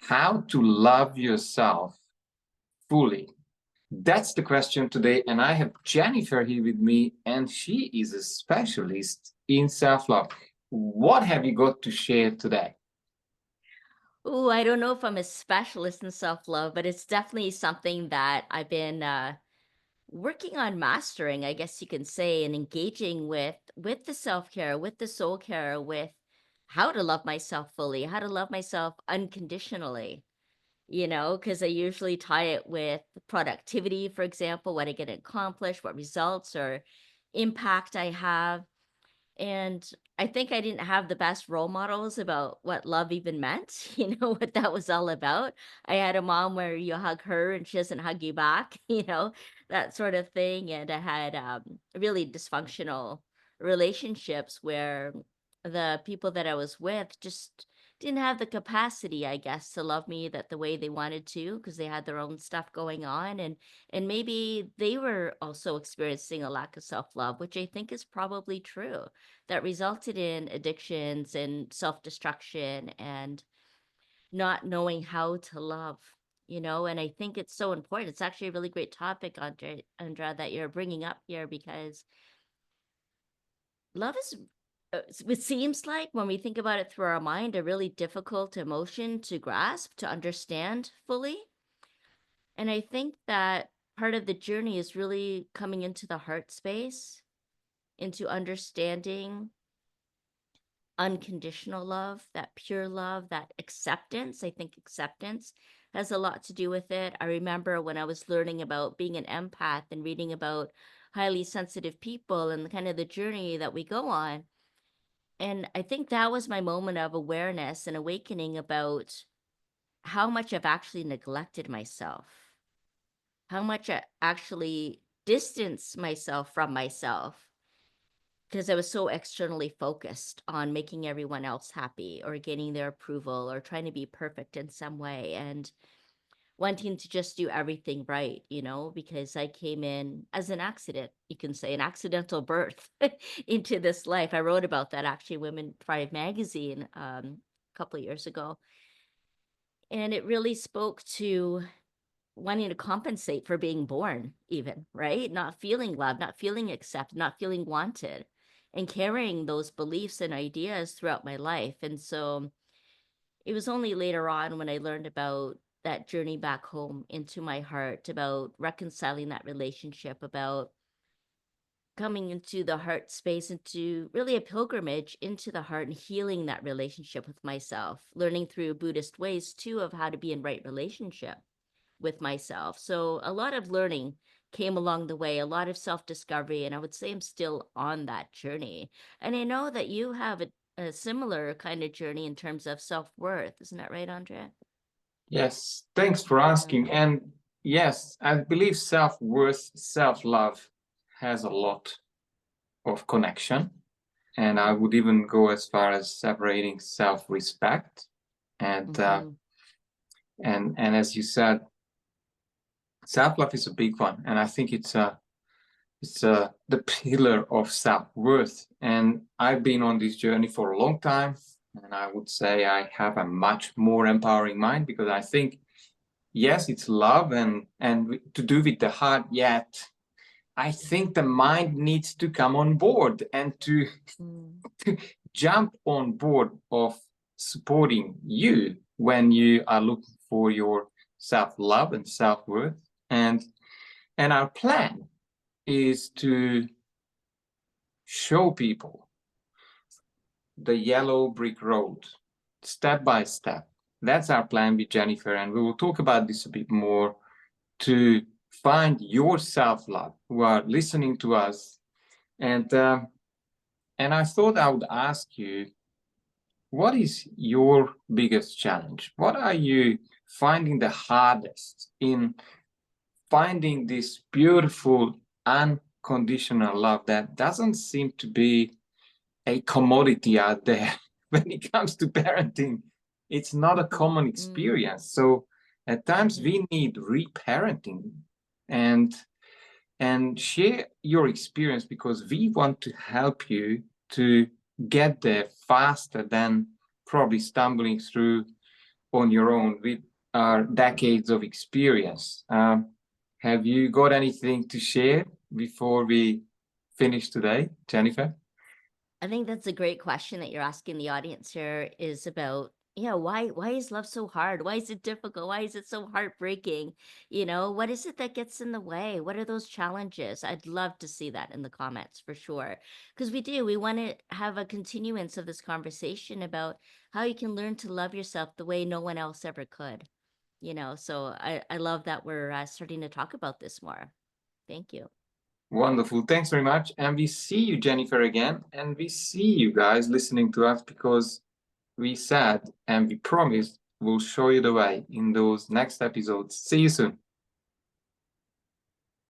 How to love yourself fully? That's the question today. And I have Jennifer here with me, and she is a specialist in self-love. What have you got to share today? Ooh, I don't know if I'm a specialist in self-love, but it's definitely something that I've been working on mastering, I guess you can say, and engaging with the self-care, with the soul care, with how to love myself fully, how to love myself unconditionally, because I usually tie it with productivity, for example, what I get accomplished, what results or impact I have. And I think I didn't have the best role models about what love even meant, what that was all about. I had a mom where you hug her and she doesn't hug you back, that sort of thing. And I had really dysfunctional relationships where the people that I was with just didn't have the capacity, I guess, to love me that the way they wanted to because they had their own stuff going on, and maybe they were also experiencing a lack of self-love, which I think is probably true, that resulted in addictions and self-destruction and not knowing how to love, and I think it's so important. It's actually a really great topic, Andra, that you're bringing up here because love is it seems like when we think about it through our mind, a really difficult emotion to grasp, to understand fully. And I think that part of the journey is really coming into the heart space, into understanding unconditional love, that pure love, that acceptance. I think acceptance has a lot to do with it. I remember when I was learning about being an empath and reading about highly sensitive people and kind of the journey that we go on. And I think that was my moment of awareness and awakening about how much I've actually neglected myself, how much I actually distance myself from myself because I was so externally focused on making everyone else happy or getting their approval or trying to be perfect in some way and wanting to just do everything right, because I came in as an accident, you can say, an accidental birth into this life. I wrote about that actually, Women Thrive magazine, a couple of years ago. And it really spoke to wanting to compensate for being born even, right? Not feeling loved, not feeling accepted, not feeling wanted, and carrying those beliefs and ideas throughout my life. And so it was only later on when I learned about that journey back home into my heart, about reconciling that relationship, about coming into the heart space, into really a pilgrimage into the heart and healing that relationship with myself, learning through Buddhist ways too of how to be in right relationship with myself. So a lot of learning came along the way, a lot of self-discovery, and I would say I'm still on that journey. And I know that you have a similar kind of journey in terms of self-worth. Isn't that right, Andrea? Yes, thanks for Yeah. asking. And yes, I believe self-worth, self-love has a lot of connection. And I would even go as far as separating self-respect and uh, Mm-hmm. and as you said, self-love is a big one, and I think it's the pillar of self-worth. And I've been on this journey for a long time, and I would say I have a much more empowering mind because I think yes, it's love and to do with the heart. Yet I think the mind needs to come on board and to Mm. jump on board of supporting you when you are looking for your self-love and self-worth. And our plan is to show people the yellow brick road step by step. That's our plan with Jennifer, and we will talk about this a bit more to find your self-love who are listening to us. And I thought I would ask you, what is your biggest challenge? What are you finding the hardest in finding this beautiful unconditional love that doesn't seem to be a commodity out there when it comes to parenting? It's not a common Mm. experience. So at times Mm-hmm. we need reparenting and and share your experience because we want to help you to get there faster than probably stumbling through on your own with our decades of experience. Have you got anything to share before we finish today, Jennifer? I think that's a great question that you're asking the audience here is about, yeah, why is love so hard? Why is it difficult? Why is it so heartbreaking? You know, what is it that gets in the way? What are those challenges? I'd love to see that in the comments for sure. Because we want to have a continuance of this conversation about how you can learn to love yourself the way no one else ever could. You know, so I love that we're starting to talk about this more. Thank you. Wonderful. Thanks very much. And we see you, Jennifer, again. And we see you guys listening to us because we said and we promised we'll show you the way in those next episodes. See you soon.